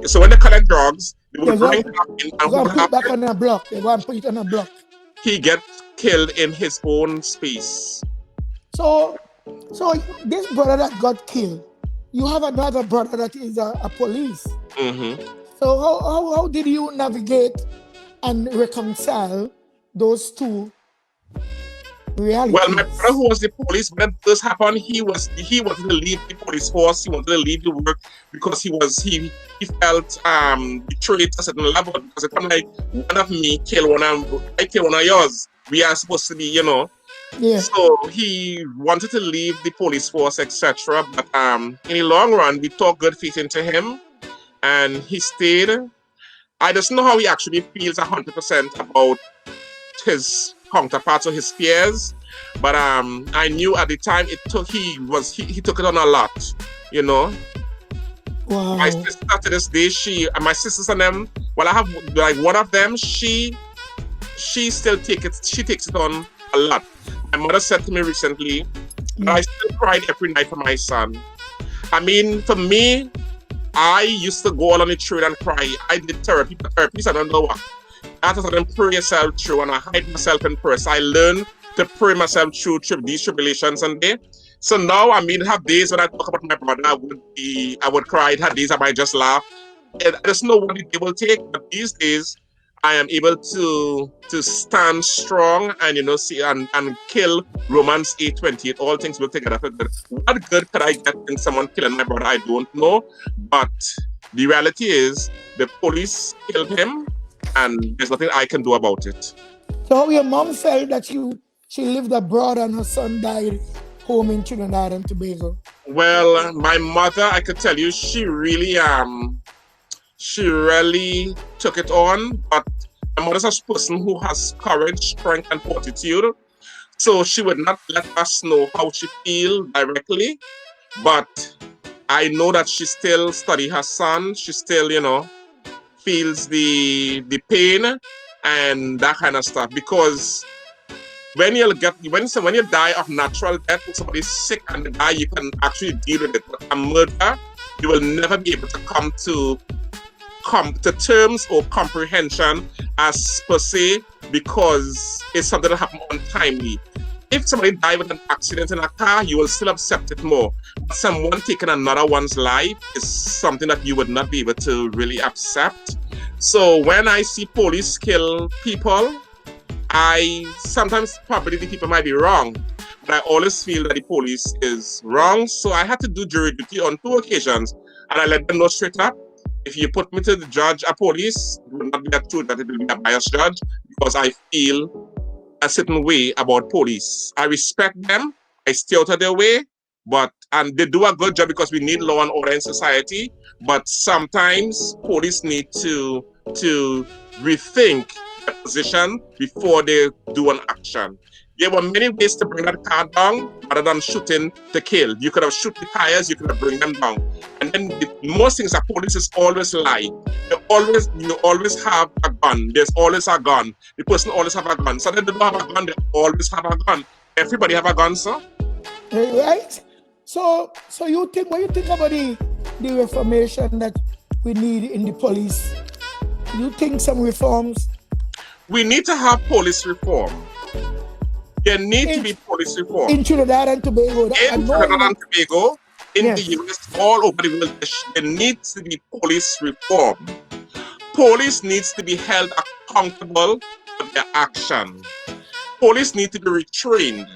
So when they collect drugs, they would They're bring going it up in, and to what put it back happened? on a block. They're going to put it on a block. He gets killed in his own space. So this brother that got killed, you have another brother that is a police. Mm-hmm. So how did you navigate and reconcile those two realities? Well, my brother, who was the police, when this happened, he wanted to leave the police force. He wanted to leave the work because he felt betrayed to a certain level, because it come like, one of me kill one of I kill one of yours. We are supposed to be, Yeah. So he wanted to leave the police force, etc. But in the long run, we talked good faith into him, and he stayed. I just know how he actually feels 100% about his counterparts or his peers, but I knew at the time he took it on a lot, Wow. My sister to this day, my sisters and them, well, I have like one of them, she still takes it on a lot. My mother said to me recently that I still cried every night for my son. I mean, for me, I used to go on the train and cry. I did therapy, I don't know what. After I pray yourself through, and I hide myself in prayer. So I learned to pray myself through these tribulations and day. So now, I mean, have days when I talk about my brother, I would cry. It had days I might just laugh. And I just know what they will take. But these days, I am able to stand strong and see and kill Romans 8:28. All things will together for good. What good could I get in someone killing my brother? I don't know. But the reality is, the police killed him, and there's nothing I can do about it. So your mom felt that she lived abroad and her son died home in Trinidad and Tobago. Well, my mother, I could tell you, she really took it on. But my mother's a person who has courage, strength, and fortitude. So she would not let us know how she feels directly. But I know that she still studies her son. She still, feels the pain and that kind of stuff, because when you die of natural death, when somebody's sick and they die, you can actually deal with it. But a murder, you will never be able to come to terms or comprehension as per se, because it's something that happened untimely. If somebody died with an accident in a car, you will still accept it more. But someone taking another one's life is something that you would not be able to really accept. So when I see police kill people, I sometimes probably think people might be wrong, but I always feel that the police is wrong. So I had to do jury duty on 2 occasions, and I let them know straight up, if you put me to the judge or police, it will not be true that it will be a biased judge, because I feel a certain way about police. I respect them, I stay out of their way, and they do a good job because we need law and order in society. But sometimes police need to rethink their position before they do an action. There were many ways to bring that car down other than shooting to kill. You could have shot the tires, you could have bring them down. And then most things, the police is always lie. You always have a gun. There's always a gun. The person always have a gun. So they don't have a gun, they always have a gun. Everybody have a gun, sir. Right? So you think, when you think about the reformation that we need in the police, you think some reforms? We need to have police reform. There needs to be police reform. In Trinidad and Tobago. In Trinidad and Tobago, in the US, all over the world, there needs to be police reform. Police needs to be held accountable for their action. Police need to be retrained.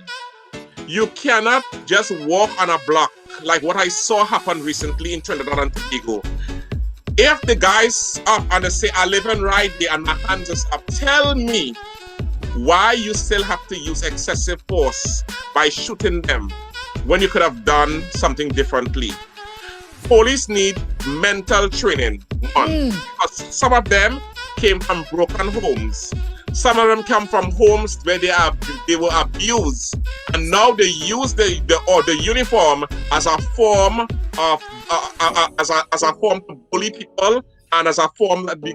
You cannot just walk on a block like what I saw happen recently in Trinidad and Tobago. If the guys up and they say, I live and ride there and my hands is up, tell me why you still have to use excessive force by shooting them when you could have done something differently. Police need mental training, one, because some of them came from broken homes. Some of them come from homes where they were abused, and now they use the uniform as a form of as a form to bully people, and as a form that they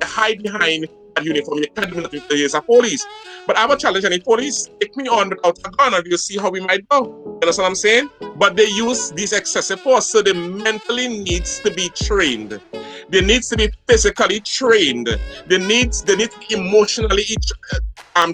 hide behind that uniform, you can't do nothing to use a police. But I would challenge any police, take me on without a gun and we'll see how we might go. You understand what I'm saying? But they use these excessive force, so they mentally needs to be trained. They needs to be physically trained. They need to be emotionally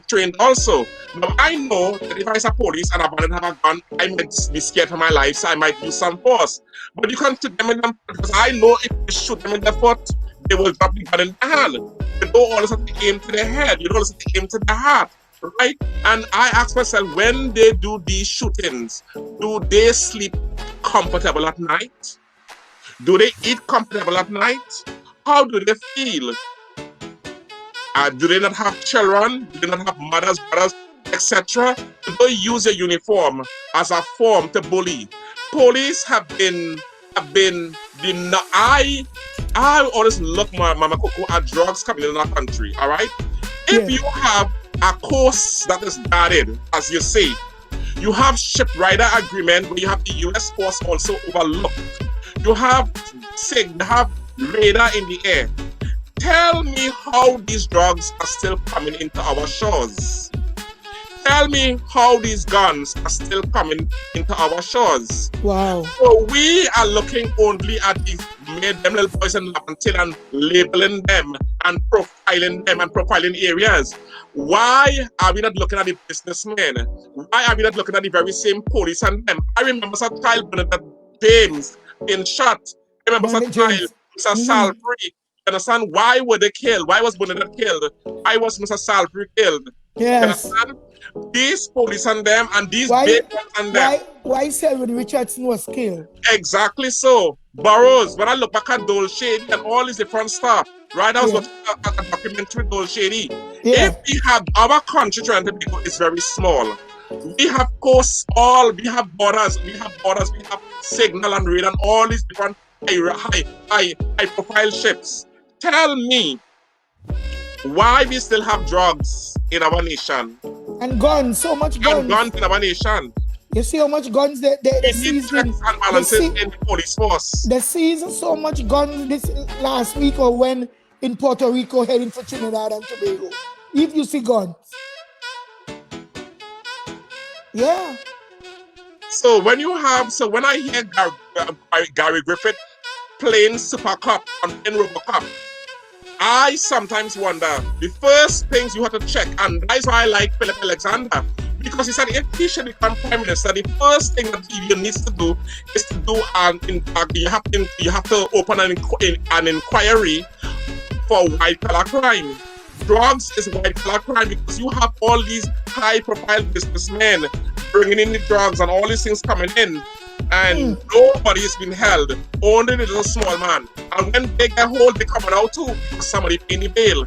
trained also. Now I know that if I was a police and I didn't have a gun, I might be scared for my life, so I might use some force. But you can't shoot them in the because I know if you shoot them in the foot, they will drop the gun in the hand. You don't always have to aim to their head, you don't always have to aim to the heart. Right? And I ask myself, when they do these shootings, do they sleep comfortable at night? Do they eat comfortable at night? How do they feel? Do they not have children? Do they not have mothers, brothers, etc.? Do they use a uniform as a form to bully? Police have been I always look, Mama Coco, at drugs coming in our country, all right? If you have a course that is guarded, as you say, you have shipwrighter agreement where you have the U.S. force also overlooked. You have radar in the air. Tell me how these drugs are still coming into our shores. Tell me how these guns are still coming into our shores. Wow. So we are looking only at these them little boys and until and labeling them and profiling areas. Why are we not looking at the businessmen? Why are we not looking at the very same police and them? I remember some child that James in shot. I remember some child, Mr. Salbury. You understand? Why were they killed? Why was Bernadette killed? Why was Mr. Salbury killed? Yes. You understand? These police and them and these big ones and them. Why Selwyn Richardson was killed? Exactly so. Burroughs, when I look back at Dole Shady and all these different stuff, right? I was watching a documentary Dole Shady. If we have our country, Trinidad is very small. We have coasts, we have borders, we have signal and radar and all these different high profile ships. Tell me why we still have drugs in our nation. And guns, so much guns. And guns in our nation. You see how much guns they seized in the police force. They seized so much guns this last week or when in Puerto Rico heading for Trinidad and Tobago. If you see guns. Yeah. So when I hear Gary Griffith playing Super Cup and playing RoboCup, I sometimes wonder, the first things you have to check, and that's why I like Philip Alexander, because he said if he should become prime minister, the first thing that he needs to do is to do you have to open an inquiry for white collar crime. Drugs is white collar crime because you have all these high profile businessmen bringing in the drugs and all these things coming in, and nobody has been held, only the little small man. And when they get hold, they coming out too because somebody paying the bail.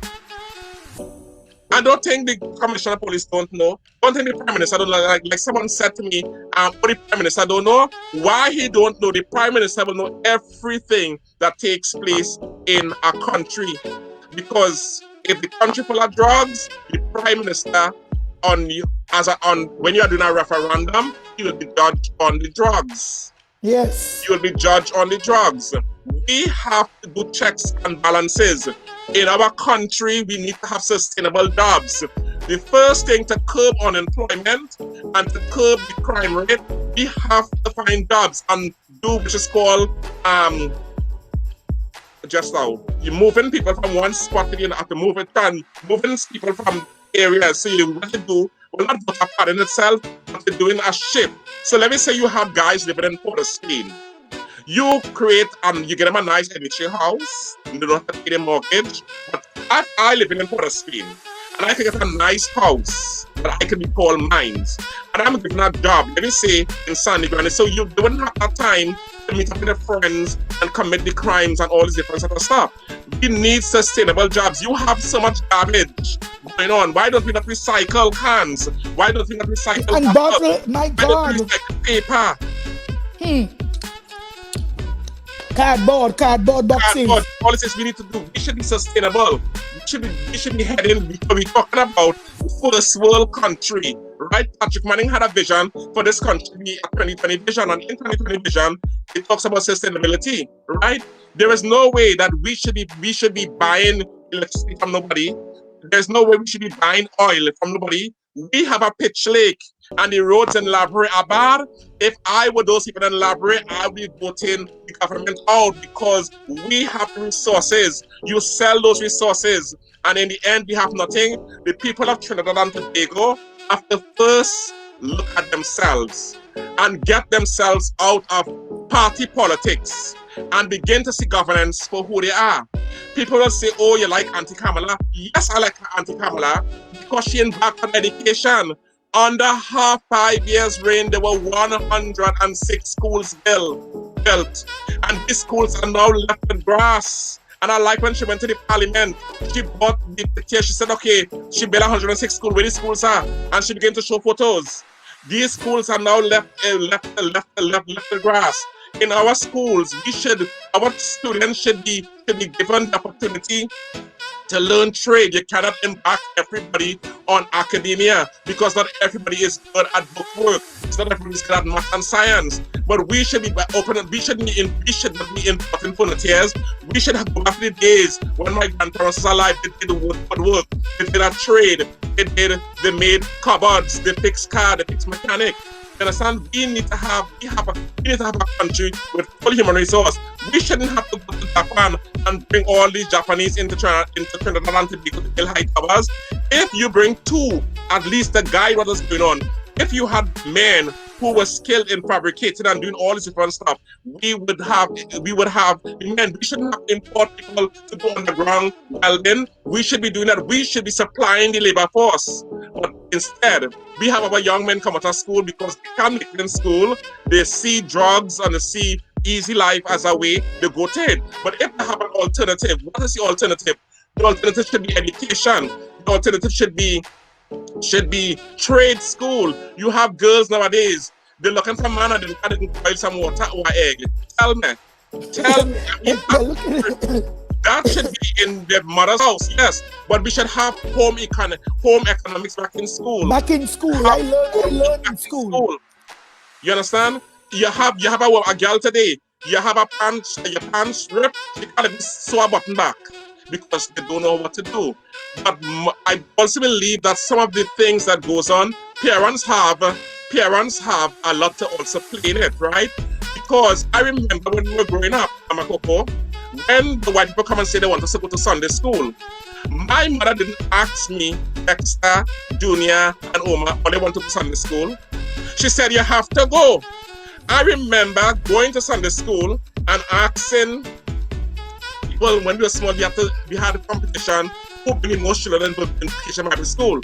I don't think the commissioner of police don't know. Don't think the prime minister don't know. Like someone said to me, the prime minister don't know. Why he don't know? The prime minister will know everything that takes place in a country. Because if the country full of drugs, the prime minister when you are doing a referendum, he will be judged on the drugs. Yes. You will be judged on the drugs. We have to do checks and balances. In our country, we need to have sustainable jobs. The first thing to curb unemployment and to curb the crime rate, we have to find jobs and do which is called just now. You're moving people from one spot to the other, moving people from areas. So what you do will not put a part in itself, but you're doing a shift. So let me say you have guys living in Port of Spain. You create you get them a nice NHA house, you don't have to pay the mortgage. But if I live in Port of Spain and I can get a nice house that I can be called mine, and I'm giving a job, let me say in Sandy Granny, so you wouldn't have that time to meet up with your friends and commit the crimes and all these different sort of stuff. We need sustainable jobs. You have so much garbage going on. Why don't we not recycle cans? Why don't we not recycle and bottle? My God. Why don't we recycle paper? Cardboard boxes. Policies we need to do. We should be sustainable. We should be heading. We're talking about first world country, right? Patrick Manning had a vision for this country, a 2020 vision, and in 2020 vision, it talks about sustainability, right? There is no way that we should be buying electricity from nobody, There's no way we should be buying oil from nobody. We have a pitch lake, and the roads in Laborie are bad. If I were those people in Laborie, I would be voting the government out because we have resources. You sell those resources, and in the end, we have nothing. The people of Trinidad and Tobago have to first look at themselves and get themselves out of party politics and begin to see governance for who they are. People will say, oh, you like Auntie Kamala? Yes, I like Auntie Kamala because she embarked on education. Under her 5 years reign, there were 106 schools built. And these schools are now left with grass. And I like when she went to the parliament, she bought the picture. She said, okay, she built 106 schools. Where these schools are? And she began to show photos. These schools are now left with grass. In our schools, our students should be given the opportunity to learn trade. You cannot embark everybody on academia because not everybody is good at book work. It's not everybody is good at math and science. But we should be open. We should not be important volunteers. We should go back to the days when my grandparents was alive. They did the woodwork. They did a trade. They made cupboards. They fixed car. They fixed mechanic. You understand? We need to have a country with full human resource. We shouldn't have to go to Japan and bring all these Japanese into Trinidad and Tobago to build high towers. If you bring two, at least to guide what is going on. If you had men who were skilled in fabricating and doing all this different stuff, we would have men. We shouldn't have to import people to go underground welding. We should be doing that. We should be supplying the labor force. But instead, we have our young men come out of school because they can't make it in school. They see drugs and they see easy life as a way they go to it. But if they have an alternative, what is the alternative? The alternative should be education. The alternative should be trade school. You have girls nowadays, they're looking for man and they can boil some water or egg. Tell me. That should be in their mother's house, yes. But we should have home economics back in school. Back in school, I learned in school. You understand? You have a girl today. You have your pants ripped. You can't sew a button back because they don't know what to do. But I also believe that some of the things that goes on, parents have a lot to also play in it, right? Because I remember when we were growing up, Mama Coco, when the white people come and say they want us to go to Sunday school, my mother didn't ask me, Dexter, Junior, and Oma, or they want to go to Sunday school. She said, you have to go. I remember going to Sunday school and asking, well, when we were small, we had a competition who bring most children in vacation Bible school.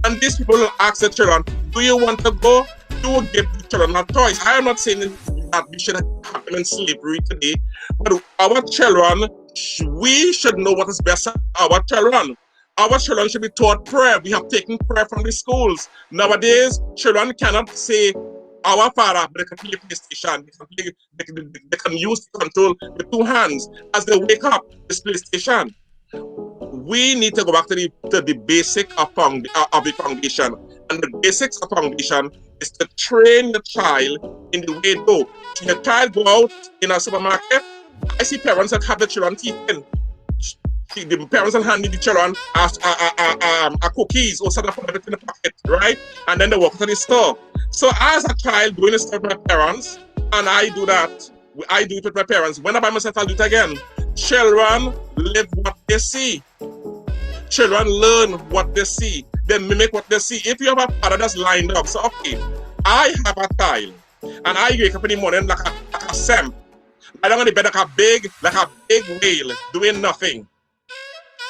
And these people will ask the children, do you want to go? Do give the children a choice. I am not saying that we should have them in slavery today, but our children, we should know what is best for our children. Our children should be taught prayer. We have taken prayer from the schools. Nowadays, children cannot say, our father, but they can play PlayStation. They can use the control with two hands. As they wake up, this PlayStation. We need to go back to the basic of the foundation. And the basics of foundation is to train the child in the way to go. When your child go out in a supermarket, I see parents that have the children teeth in. The parents are handing the children a cookies or something in the pocket, right? And then they walk to the store. So as a child doing this with my parents, and I do it with my parents. When I buy myself, I'll do it again. Children live what they see. Children learn what they see. They mimic what they see. If you have a father that's lined up, so okay, I have a child, and I wake up in the morning like a Sam. I don't want to bed like a big whale doing nothing.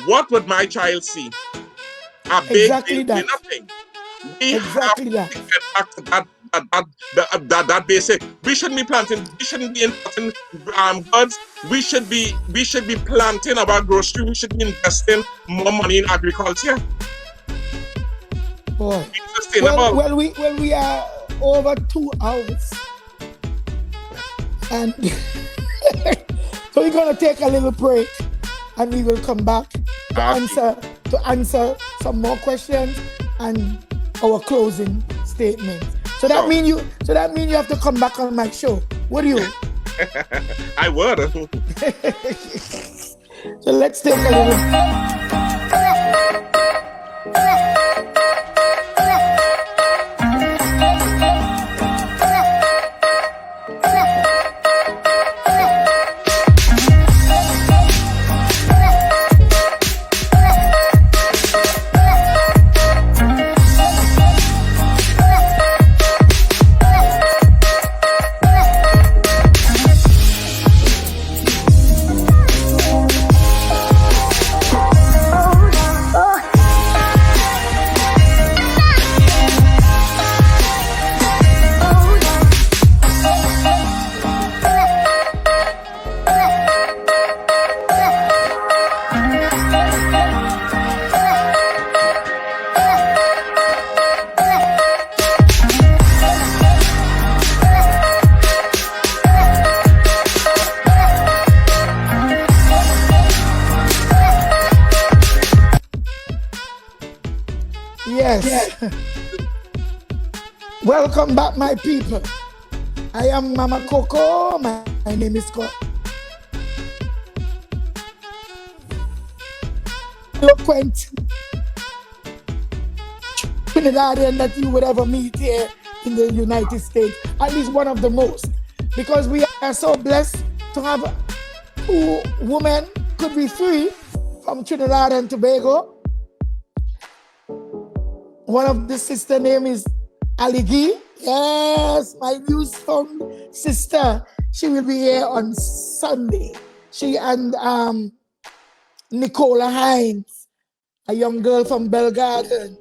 What would my child see? A big whale doing nothing. We have to get back to that basic. We shouldn't be planting. We shouldn't be importing goods. We should be planting our grocery. We should be investing more money in agriculture. Boy. Well, we are over 2 hours, and so we're gonna take a little break, and we will come back to answer some more questions and our closing statement. So that means you have to come back on my show. Would you? I would. So let's take a little. Welcome back, my people. I am Mama Coco. My name is Coco. Eloquent Trinidadian that you would ever meet here in the United States. At least one of the most. Because we are so blessed to have 2 women, could be 3, from Trinidad and Tobago. One of the sister name is Aligi. Yes, my new found sister. She will be here on Sunday. She and Nicola Hines, a young girl from Belgarden.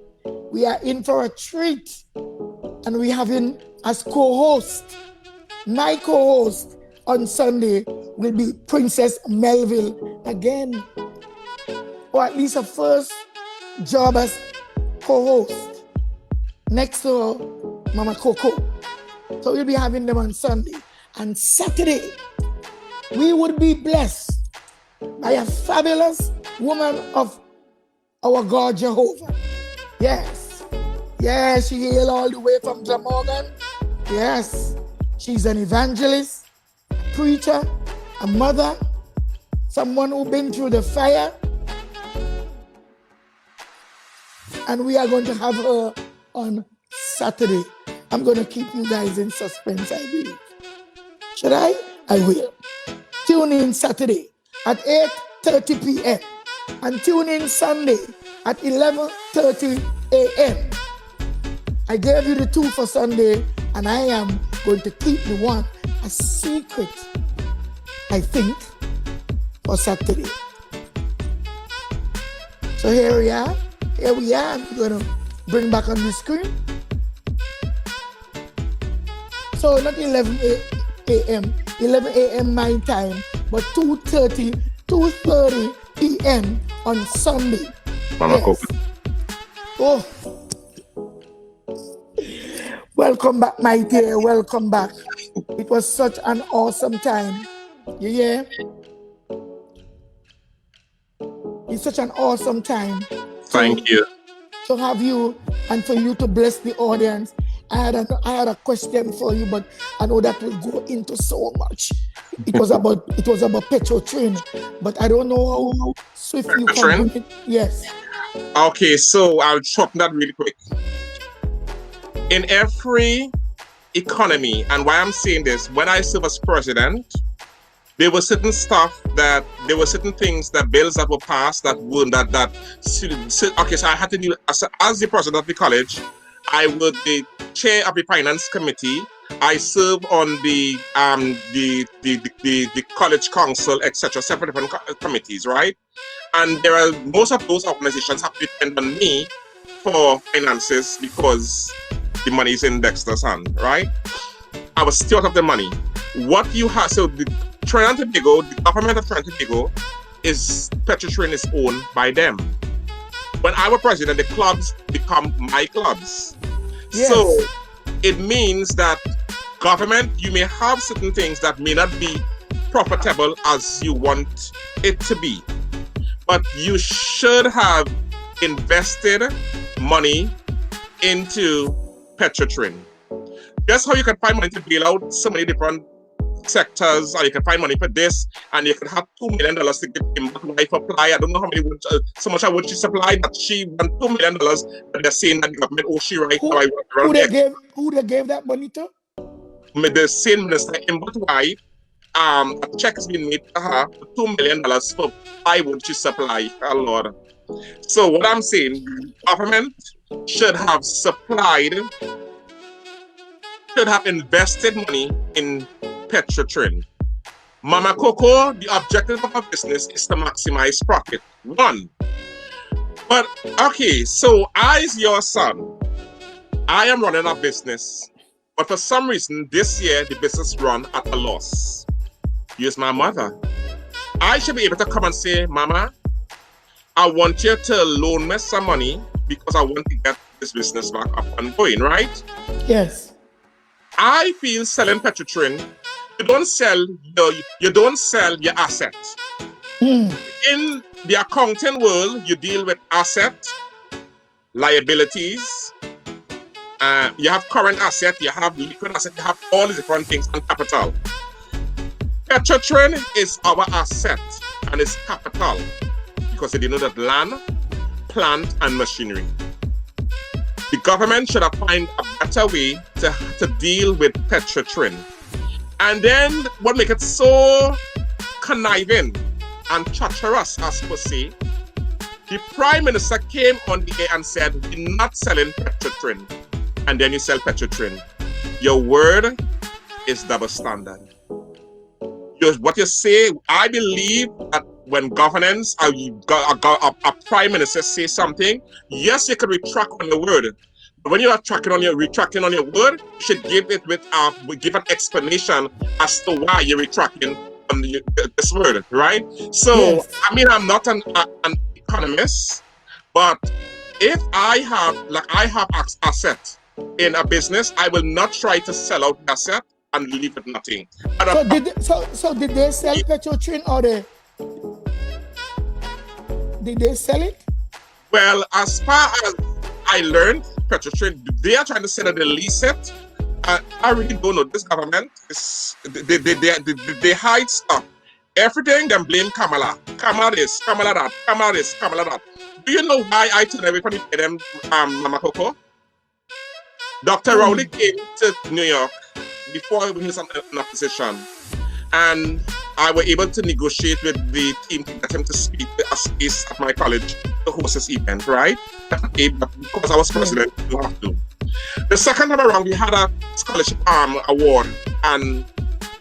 We are in for a treat. And we have him as co-host. My co-host on Sunday will be Princess Melville again. Or at least her first job as co-host next to Mama Coco. So we'll be having them on Sunday. And Saturday, we would be blessed by a fabulous woman of our God Jehovah. Yes. Yes, she hailed all the way from Glamorgan. Yes. She's an evangelist, a preacher, a mother, someone who's been through the fire. And we are going to have her on Saturday. I'm going to keep you guys in suspense, I believe. Should I? I will. Tune in Saturday at 8:30 p.m. and tune in Sunday at 11:30 a.m. I gave you the 2 for Sunday, and I am going to keep the 1 a secret, I think, for Saturday. So here we are. Here we are. I'm going to bring back on the screen. So not 11 a.m., 11 a.m. my time, but 2:30 p.m. on Sunday. Mama Coco. Oh. Welcome back, my dear. Welcome back. It was such an awesome time. You hear? It's such an awesome time. Thank you. To have you and for you to bless the audience. I had a question for you, but I know that will go into so much. It was about Petrotrin, but I don't know how swift you can bring it. Yes. Okay, so I'll chop that really quick. In every economy, and why I'm saying this, when I served as president, there were certain things that bills that were passed that weren't okay, so I had to do as the president of the college, I was the chair of the finance committee. I serve on the college council, etc., several different committees, right? And most of those organizations have to depend on me for finances because the money is in Dexter's hand, right? I was steward of the money. What you have, so the Trinidad and Tobago, the government of Trinidad and Tobago Petrotrin is owned by them. When I was president, the clubs become my clubs. Yes. So it means that government, you may have certain things that may not be profitable as you want it to be, but you should have invested money into Petrotrin. That's how you can find money to bail out so many different sectors, or you can find money for this, and you can have $2 million to give him wife apply. I don't know how many so much I would she supply that she won $2 million, but they're saying that the government she right now. Who they gave that money to? The same minister in Butwai, a check has been made to her for $2 million for why would she supply, oh Lord. So what I'm saying, government should have invested money in Petrotrin. Mama Coco, the objective of our business is to maximize profit. 1. But okay, so as your son, I am running a business, but for some reason this year the business run at a loss. Here's my mother. I should be able to come and say, Mama, I want you to loan me some money because I want to get this business back up and going, right? Yes. I feel selling Petrotrin, you don't sell your asset. In the accounting world, you deal with asset, liabilities, You have current asset, you have liquid asset, you have all these different things and capital. Petrotrin is our asset and it's capital because it denoted land, plant, and machinery. The government should have found a better way to deal with Petrotrin. And then what makes it so conniving and treacherous, as per se, the Prime Minister came on the air and said, we're not selling Petrotrin. And then you sell Petrotrin. Your word is double standard. What you say, I believe that when governance, a Prime Minister say something, yes, you can retract on your word. But when you are retracting on your word, you should give it give an explanation as to why you're retracting on this word, right? So, yes. I mean, I'm not an economist, but if I have asset in a business, I will not try to sell out the asset and leave with nothing. So did they sell Petrotrin or did they sell it? Well, as far as I learned, Petrotrin, they are trying to say that they lease it. I really don't know. This government they hide stuff. Everything them blame Kamala. Kamala this, Kamala that, Kamala this, Kamala that. Do you know why I tell everybody pay them Mama Coco? Dr. Rowley came to New York before he was in a position, and I was able to negotiate with the team to get him to speak a space at my college to host this event, right? Because I was president, you have to. The second time around, we had a scholarship award, and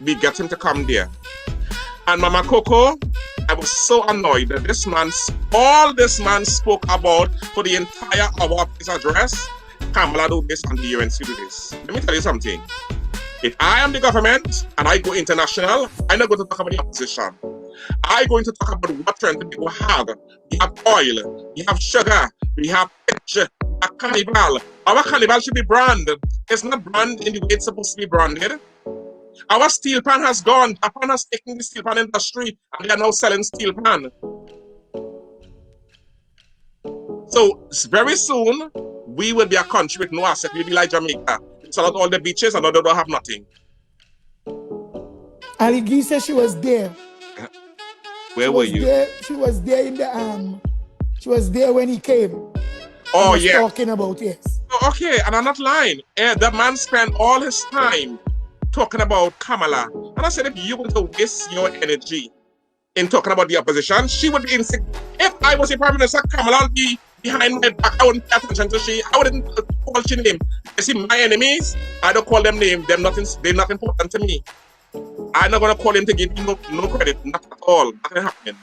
we got him to come there. And Mama Coco, I was so annoyed that all this man spoke about for the entire hour of his address. Kamala do this and the UNC do this. Let me tell you something. If I am the government and I go international, I'm not going to talk about the opposition. I'm going to talk about what trend people have. We have oil, we have sugar, we have pitch, a carnival. Our carnival should be branded. It's not branded in the way it's supposed to be branded. Our steel pan has gone. Japan has taken the steel pan industry and they are now selling steel pan. So very soon, we will be a country with no asset. We'll be like Jamaica. Sell out all the beaches and they don't have nothing. Ali said she was there. Where were you? She was there in the she was there when he came. Oh yeah. Talking about yes. Oh, okay, and I'm not lying. That man spent all his time talking about Kamala. And I said, if you were to waste your energy in talking about the opposition, she would be insecure. If I was a Prime Minister, Kamala would be behind my back. I wouldn't pay attention to she. I wouldn't call she name. You see, my enemies, I don't call them name. They're not important to me. I'm not gonna call him to give you no credit, not at all. Nothing happening.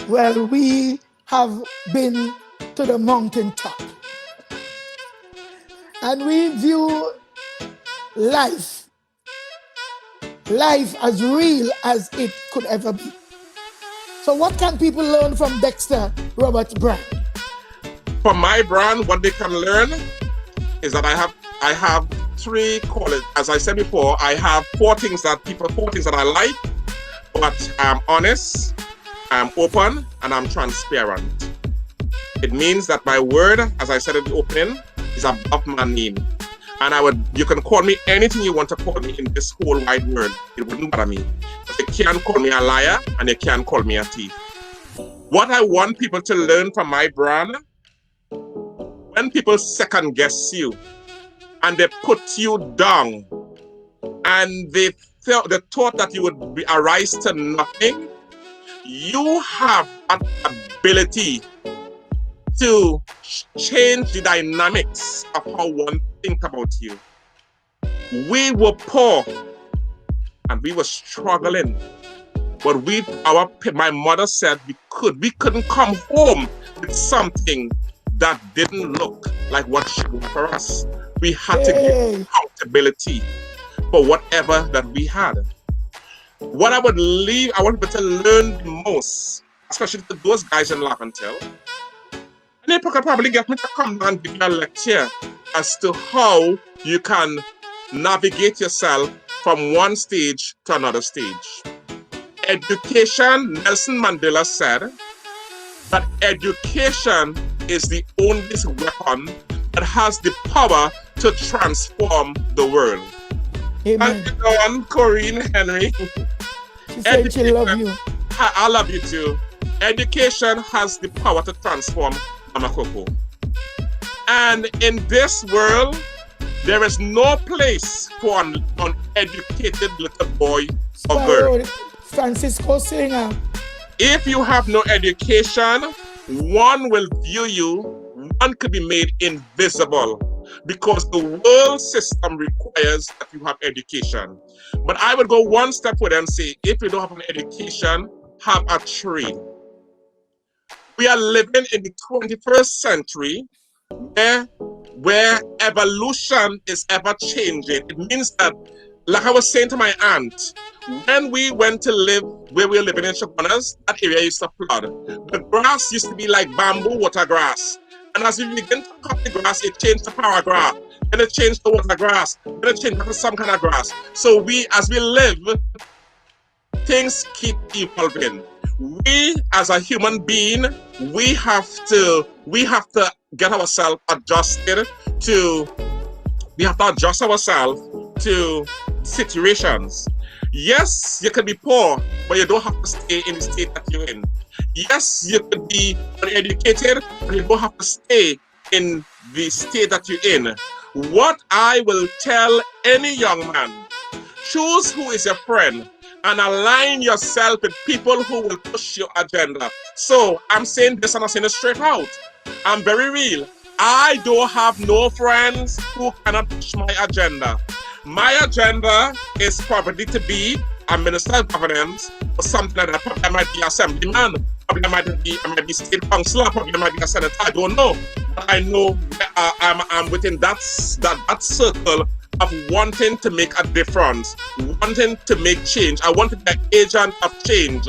Well, we have been to the mountaintop, and we view life as real as it could ever be. So what can people learn from Dexter Roberts' brand? From my brand, what they can learn is that I have three qualities. As I said before, I have four things that I like, but I'm honest, I'm open, and I'm transparent. It means that my word, as I said at the opening, is above my name. And you can call me anything you want to call me in this whole wide world. It wouldn't bother me. But you can't call me a liar and you can't call me a thief. What I want people to learn from my brand, when people second guess you and they put you down and they thought that you would arise to nothing, you have an ability to change the dynamics of how one think about you. We were poor and we were struggling, but my mother said we couldn't come home with something that didn't look like what she did for us. We had to give accountability for whatever that we had. What I want people to learn the most, especially to those guys in Laventille, and they could probably get me to come down and give you a lecture as to how you can navigate yourself from one stage to another stage. Education, Nelson Mandela said that education is the only weapon that has the power to transform the world. Amen. Thank you, Dawn, Corinne, Henry. She said she love you. I love you too. Education has the power to transform Mama Coco. And in this world, there is no place for an uneducated little boy or girl. Francisco Singer. If you have no education, one will view you, one could be made invisible because the world system requires that you have education. But I would go one step further and say, if you don't have an education, have a trade. We are living in the 21st century where evolution is ever changing. It means that, like I was saying to my aunt, when we went to live where we were living in Chaguanas, that area used to flood. The grass used to be like bamboo water grass. And as we begin to cut the grass, it changed to power grass. Then it changed to water grass. Then it changed to some kind of grass. So as we live, things keep evolving. We, as a human being, we have to get ourselves adjusted to. We have to adjust ourselves to situations. Yes, you can be poor, but you don't have to stay in the state that you're in. Yes, you could be uneducated, but you don't have to stay in the state that you're in. What I will tell any young man, choose who is your friend and align yourself with people who will push your agenda. So I'm saying this and I'm saying it straight out. I'm very real. I don't have no friends who cannot push my agenda. My agenda is probably to be a minister of governance or something like that. Probably I might be assemblyman. Probably I might be state councillor. Probably I might be a senator. I don't know. But I know I'm within that circle of wanting to make a difference, wanting to make change. I want to be an agent of change.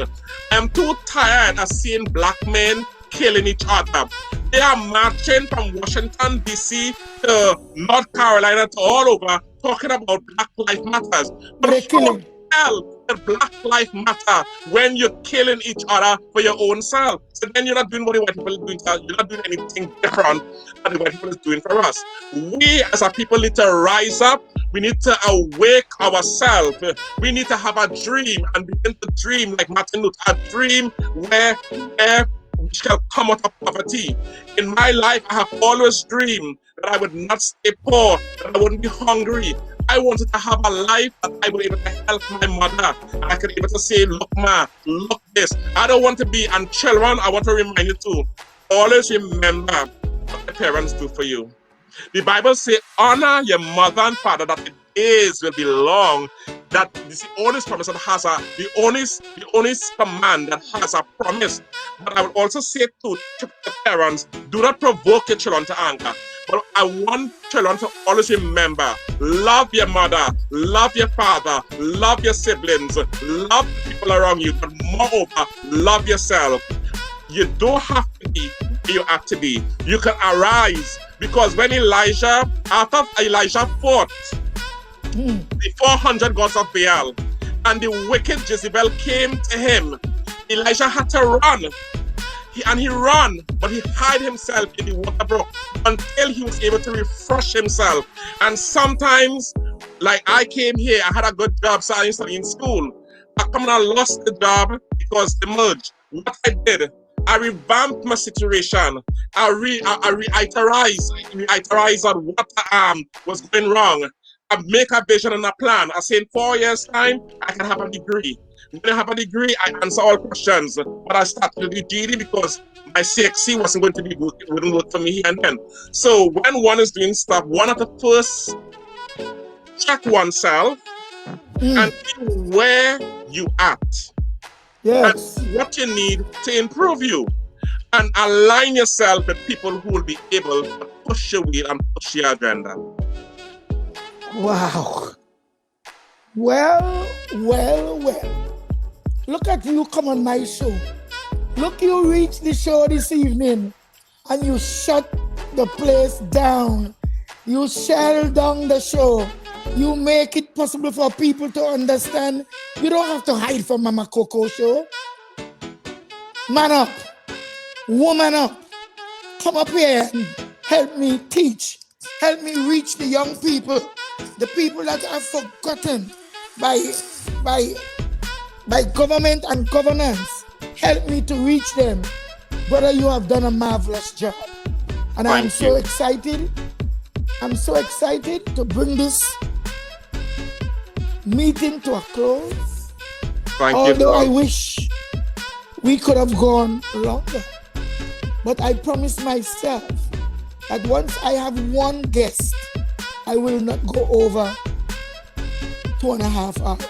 I'm too tired of seeing black men killing each other. They are marching from Washington, D.C. to North Carolina to all over talking about Black Lives Matters. But they're killing. Hell, the Black Lives Matter when you're killing each other for your own self. So then you're not doing what the white people are doing. You're not doing anything different than the white people is doing for us. We as a people need to rise up. We need to awake ourselves. We need to have a dream and begin to dream like Martin Luther, a dream where we shall come out of poverty. In my life, I have always dreamed that I would not stay poor, that I wouldn't be hungry. I wanted to have a life that I would be able to help my mother. And I could be able to say, look, ma, look this. I don't want to be, and children, I want to remind you too, always remember what the parents do for you. The Bible says, honor your mother and father, that the days will be long. That is the only promise that has the only command that has a promise. But I would also say to parents, do not provoke your children to anger. But I want children to always remember, love your mother, love your father, love your siblings, love the people around you, but moreover, love yourself. You don't have to be where you have to be. You can arise, because when after Elijah fought the 400 gods of Baal, and the wicked Jezebel came to him, Elijah had to run. He ran, but he hid himself in the water brook until he was able to refresh himself. And sometimes, like I came here, I had a good job studying school. I come and I lost the job because the merge. What I did, I revamped my situation. I reiterized on what was going wrong. I make a vision and a plan. I say in 4 years' time, I can have a degree. When I have a degree, I answer all questions. But I started to do GED because my CXC wasn't going to be good. It wouldn't work for me here and then. So when one is doing stuff, one of the first check oneself and see where you at. Yes. And what you need to improve you. And align yourself with people who will be able to push your wheel and push your agenda. Wow. Well. Look at you come on my show. Look, you reach the show this evening and you shut the place down. You shell down the show. You make it possible for people to understand. You don't have to hide from Mama Coco show. Man up. Woman up. Come up here and help me teach, help me reach the young people, the people that are forgotten by government and governance. Help me to reach them. Brother, you have done a marvelous job. And I'm so excited. I'm so excited to bring this meeting to a close. Although I wish we could have gone longer. But I promised myself that once I have one guest, I will not go over 2.5 hours.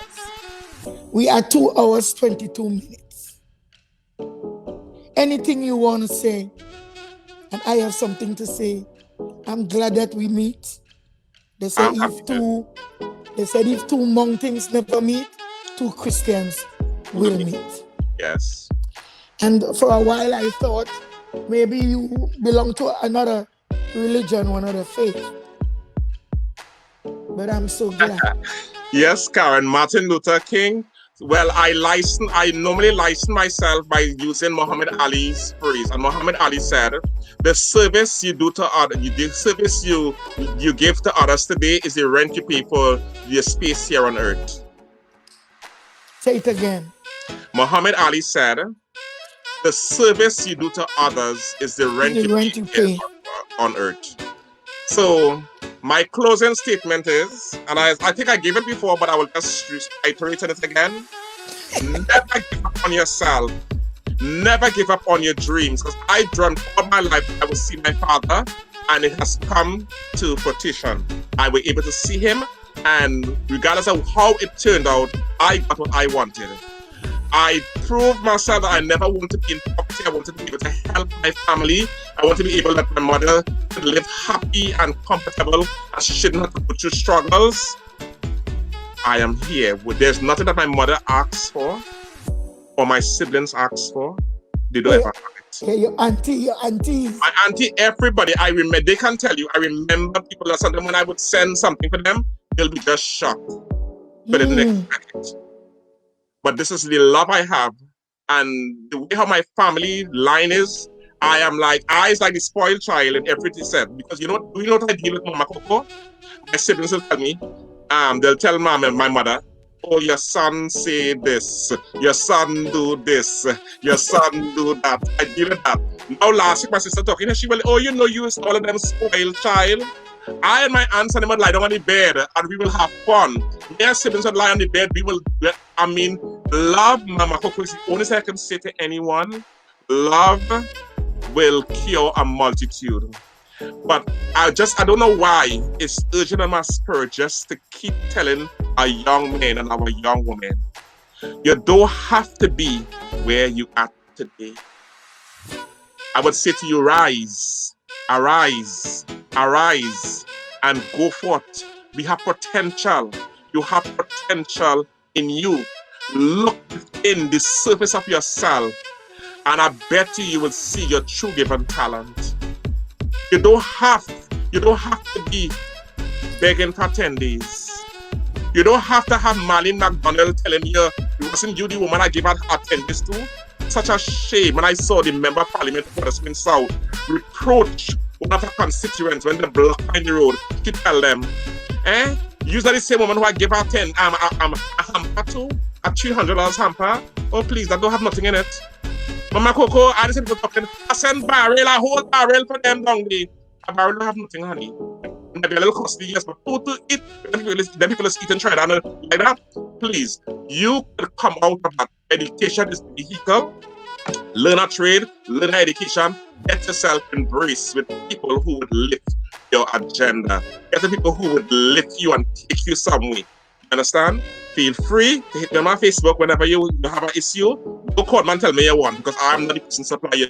We are 2 hours, 22 minutes. Anything you want to say, and I have something to say. I'm glad that we meet. They said if two mountains never meet, 2 Christians will meet. Yes. And for a while I thought maybe you belong to another religion or another faith. But I'm so glad. Yes, Karen, Martin Luther King. Well, I normally license myself by using Muhammad Ali's phrase. And Muhammad Ali said, the service you do to others, the service you give to others today is the rent you pay for your space here on earth. Say it again. Muhammad Ali said, the service you do to others is the rent you pay on earth. So my closing statement is, and I think I gave it before, but I will just iterate it again. Never give up on yourself. Never give up on your dreams. Because I dreamt all my life I would see my father, and it has come to fruition. I was able to see him, and regardless of how it turned out, I got what I wanted. I proved myself that I never wanted to be in poverty. I wanted to be able to help my family. I wanted to be able to let my mother live happy and comfortable, and she shouldn't have to go through struggles. I am here. There's nothing that my mother asks for or my siblings ask for. They don't ever have it. Yeah, your auntie. My auntie, everybody, I remember, they can tell you, I remember people that sometimes when I would send something for them, they'll be just shocked. But they didn't expect it. But this is the love I have. And the way how my family line is, I am like, I is like the spoiled child in everything said. Because you know what I deal with Mama Coco? My siblings will tell me, they'll tell mom and my mother, oh, your son say this, your son do this, your son do that. I deal with that. Now last week my sister talking, and she will, oh, you is all of them spoiled child. I and my aunts and them would lie down on the bed and we will have fun. Their siblings would lie on the bed. Love, Mama Coco, is the only thing I can say to anyone. Love will cure a multitude. But I don't know why it's urgent on my spirit just to keep telling our young men and our young women, you don't have to be where you are today. I would say to you, rise, arise, and go forth. We have potential. You have potential in you. Look in the surface of yourself, and I bet you will see your true given talent. You don't have to be begging for attendees. You don't have to have Marlene McDonald telling you it wasn't you the woman I gave her attendees to. Such a shame when I saw the member of parliament for the Spring South reproach one of her constituents when they blocked the road to tell them, usually the same woman who I gave her a hamper to, a $300 hamper. Oh please, that don't have nothing in it. Mama Coco, I just people talking, I send a whole barrel for them down there. A barrel don't have nothing, honey. It might be a little costly, yes, but to eat, then people is eating Trinidad like that. Please, you can come out of that. Education is the vehicle. Learn a trade, learn an education, get yourself embraced with people who would lift your agenda. Get the people who would lift you and take you somewhere. Understand? Feel free to hit me on my Facebook whenever you have an issue. Go call me and tell me you want, because I'm not the person supplying you.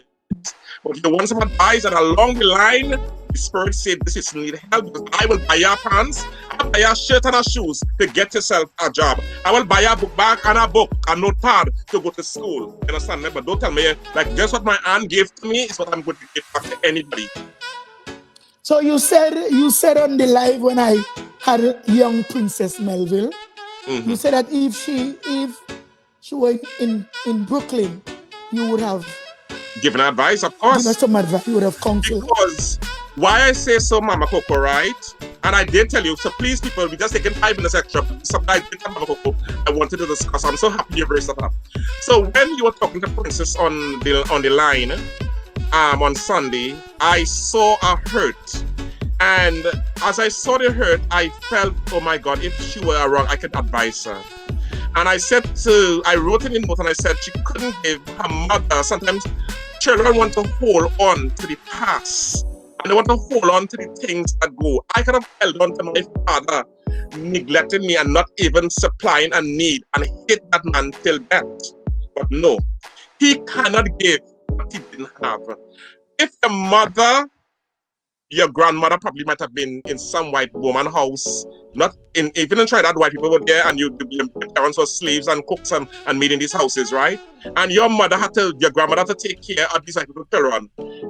But if you want some advice and along the line, the Spirit said this is need help, because I will buy your pants, I'll buy your shirt and a shoes to get yourself a job. I will buy your book bag and a book, a notepad to go to school. You understand me? But don't tell me, like, just what my aunt gave to me is what I'm going to give back to anybody. So you said on the live when I had young Princess Melville, you said that if she were in Brooklyn, you would have given advice, of course. Given some advice, you would have counseled. Because Why I say so, Mama Coco, right? And I did tell you, so please, people, we just taking 5 minutes extra. Something I did tell Mama Coco I wanted to discuss. I'm so happy you raised that up. So when you were talking to Princess on the line on Sunday, I saw a hurt. And as I saw the hurt, I felt, oh my God, if she were wrong, I could advise her. And I wrote in the note and I said she couldn't give her mother. Sometimes children want to hold on to the past and they want to hold on to the things that go. I could have held on to my father neglecting me and not even supplying a need and hate that man till death. But no, he cannot give what he didn't have. If your grandmother probably might have been in some white woman house, not in even in Trinidad, white people were there, and your parents were slaves and cooks and made in these houses, right? And your grandmother had to take care of these white people children.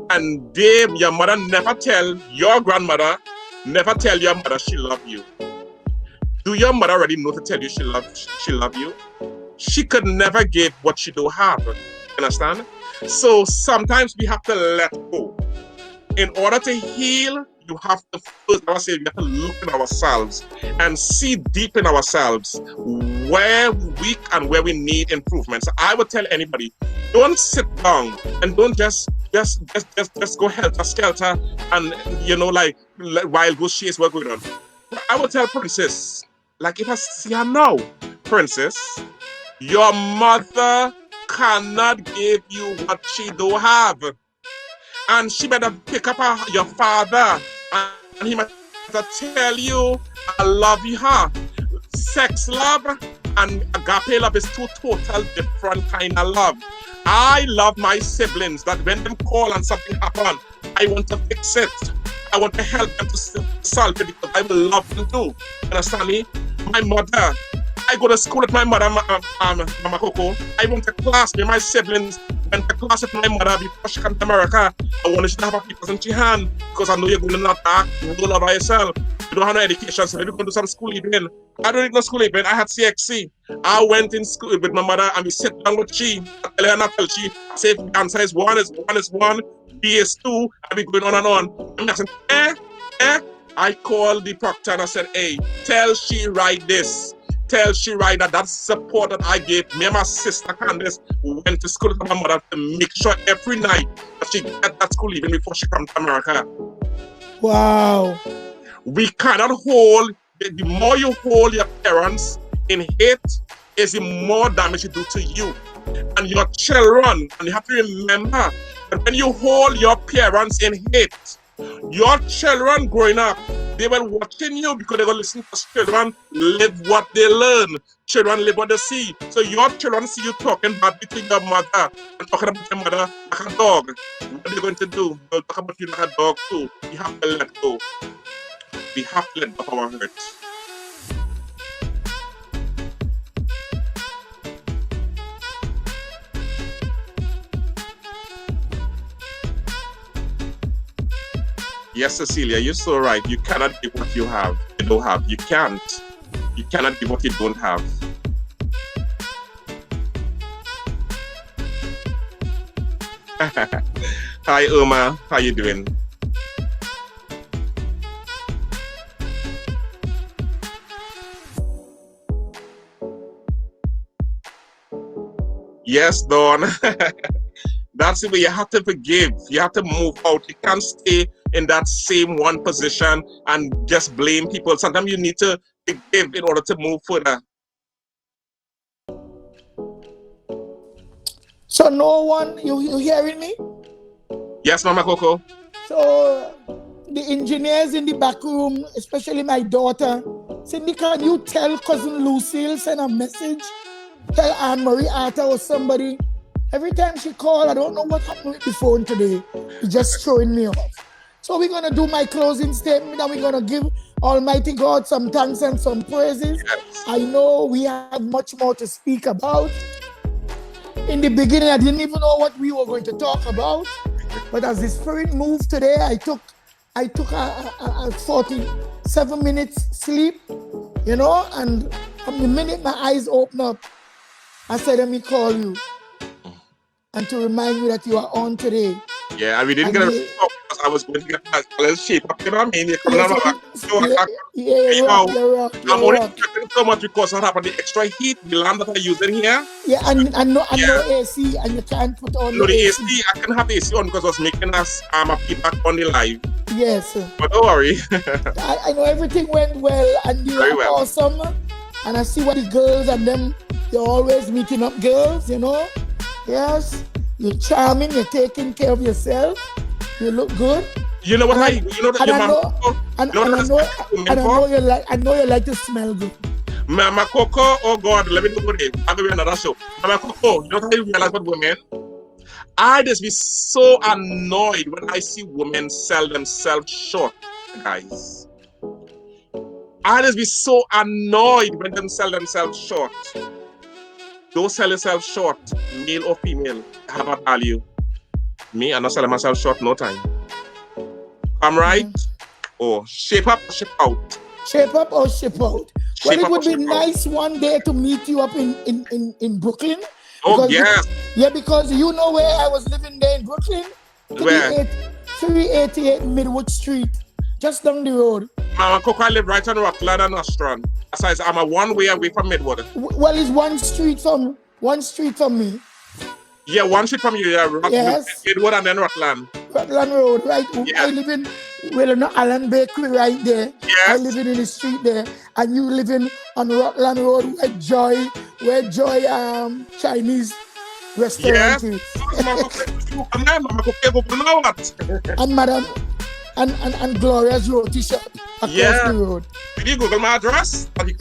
And your mother never tell your mother she love you. Do your mother already know to tell you she love you? She could never give what she don't have. You understand? So sometimes we have to let go. In order to heal, you have to first, I say, we have to look in ourselves and see deep in ourselves where we're weak and where we need improvement. So I would tell anybody, don't sit down and don't just go helter-skelter and, like wild goose chase what's going on. I would tell Princess, like if I see her now, Princess, your mother cannot give you what she don't have. And she better pick up your father and he might tell you, I love you, huh? Sex love and agape love is two total different kind of love. I love my siblings that when them call and something happen, I want to fix it. I want to help them to solve it because I will love them too. Understand me? My mother, I go to school with my mother, Mama Coco. I went to class with my siblings. Went to class with my mother before she came to America. I wanted she to have a papers in her hand because I know you're going to not back. You don't love by yourself. You don't have no education, so maybe you're going to do some school evening. I don't need no school evening. I had CXC. I went in school with my mother and we sit down with she. I tell her and I tell she. I say if the answer is one, B is 2, and we going on and on. And I said, I called the proctor and I said, hey, tell she write this. Tell she right that support that I gave me and my sister Candace went to school with my mother to make sure every night that she get that school even before she comes to America. Wow. We cannot hold, the more you hold your parents in hate is the more damage you do to you and your children. And you have to remember that when you hold your parents in hate, your children growing up, they were watching you because they're going to listen to children live what they learn. Children live what they see. So your children see you talking badly to your mother and talking about your mother like a dog. What are they going to do? They'll talk about you like a dog too. You have to let go. We have to let go of our hurt. Yes, Cecilia, you're so right. You cannot give what you don't have. You can't. You cannot give what you don't have. Hi, Irma. How you doing? Yes, Dawn. That's the way you have to forgive. You have to move out. You can't stay in that same one position and just blame people. Sometimes you need to forgive in order to move further. So no one, you hearing me? Yes, Mama Coco. So the engineers in the back room, especially my daughter, Cindy, can you tell cousin Lucille, send a message? Tell Anne-Marie Arthur or somebody. Every time she calls, I don't know what happened with the phone today. It's just throwing me off. So we're going to do my closing statement and we're going to give Almighty God some thanks and some praises. Yes. I know we have much more to speak about. In the beginning, I didn't even know what we were going to talk about. But as the Spirit moved today, I took a 47 minutes sleep, and from the minute my eyes opened up, I said, let me call you. And to remind you that you are on today. Yeah, and we didn't get to talk because I was going to get a little shape up, you know what I mean? You come Yes, down, you're rock. I'm only sweating so much because what happened, the extra heat, the lamp that I use in here. Yeah, and no AC, and you can't put on No, the the AC. AC, I can have the AC on because I was making us a feedback on the live. Yes. But don't worry. I know everything went well, and you are awesome. And I see what the girls and them, you're always meeting up girls, you know. Yes, you're charming, you're taking care of yourself, you look good. You know what I know you like to smell good. Mama Coco, oh God, let me do it. I'm going to another show. Mama Coco, you know what I realize about women? I just be so annoyed when I see women sell themselves short, guys. I just be so annoyed when them sell themselves short. Don't sell yourself short, male or female, have a value. Me, I'm not selling myself short, no time. I'm right? Or shape up or shape out? Shape up or shape out? Well, it would be nice one day to meet you up in Brooklyn. Oh, yes. Because you know where I was living there in Brooklyn? Where? 388 Midwood Street, just down the road. Mama Coco, I live right on Rockland and Restaurant. Besides, I'm a one way away from Midwood. Well, it's one street from me. Yeah, one street from you, yeah. Yes. Midwood and then Rockland. Rockland Road, right? Yeah. I live in, Allen Bakery right there. Yes. I live in the street there. And you living on Rockland Road where Joy Chinese restaurant is. And Madam and Gloria's roti shop across the road. Did you Google my address? I would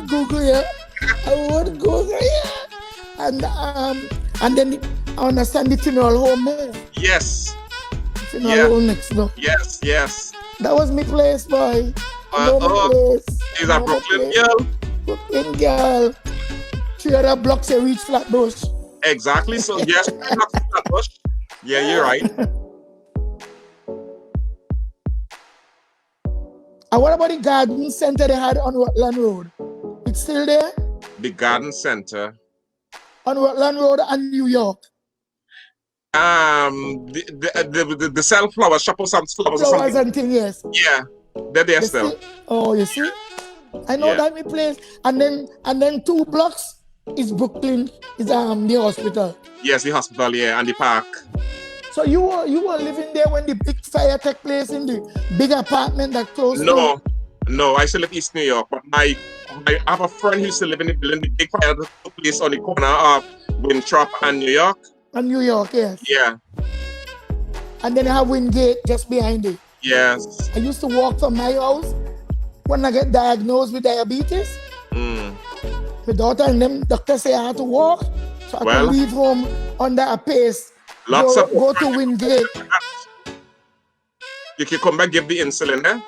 Google it. And then I understand the funeral home there. Yes. Funeral home next door. Yes. That was my place, boy. She's a Brooklyn girl. Brooklyn girl. 300 blocks a reach Flatbush. Exactly. So yes, Flatbush. Yeah, you're right. And what about the garden center they had on Rutland Road? It's still there? The garden center. On Rutland Road and New York. The sell flower shop or some flowers or something. And things, yes. Yeah, they're there still. Oh, you see? I know that my place. And then 2 blocks is Brooklyn, is the hospital. Yes, the hospital, yeah, and the park. So you were living there when the big fire took place in the big apartment that closed down? No, I still live in East New York, but I have a friend who used to live in the building, the big fire that took place on the corner of Winthrop and New York. And New York, yes. Yeah. And then I have Wingate just behind it. Yes. I used to walk from my house when I get diagnosed with diabetes. My daughter and them doctors say I had to walk, so I could leave home under a pace. Go to Wingate. You can come back, give the insulin, eh?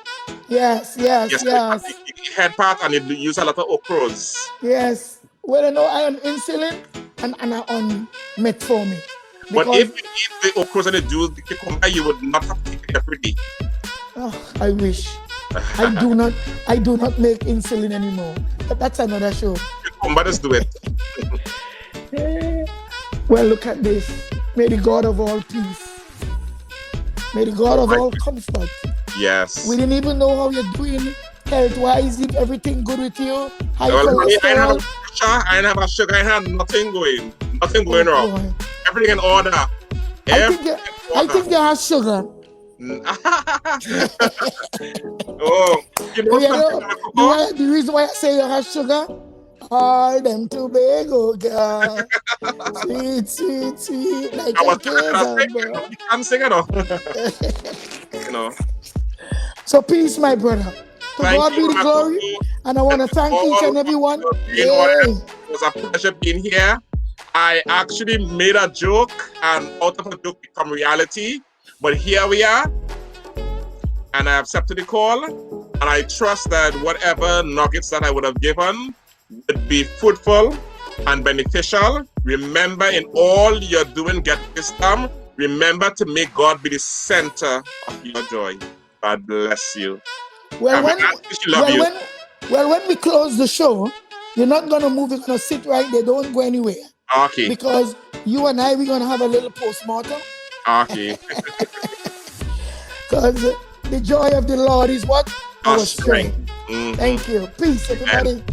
Yes. The head part, and you use a lot of okras. Yes. Well, I know I am insulin and I'm on metformin. But if you eat the okras and the juice, the cucumber, you would not have to take it every day. Oh, I wish. I do not make insulin anymore. But that's another show. Cucumber, just do it. Well, look at this. May the God of all peace. May the God of all comfort. Yes. We didn't even know how you're doing health-wise. Is everything good with you? High cholesterol? I have a sugar. I have nothing going. Nothing going wrong. Everything in order. I think you have sugar. Oh, the reason why I say you have sugar? All them Tobago girl. Sweet. Like you can't sing it off. So peace, my brother. To God be the glory. And I want to thank each and every one. It was a pleasure being here. I actually made a joke, and out of a joke become reality. But here we are. And I accepted the call. And I trust that whatever nuggets that I would have given would be fruitful and beneficial. Remember, in all you're doing, get wisdom. Remember to make God be the center of your joy. God bless you. When we close the show, you're not going to move. You're going to sit right there. Don't go anywhere. Okay. Because you and I, we're going to have a little postmortem. Okay. Because the joy of the Lord is what? Our strength. Thank you. Peace, everybody.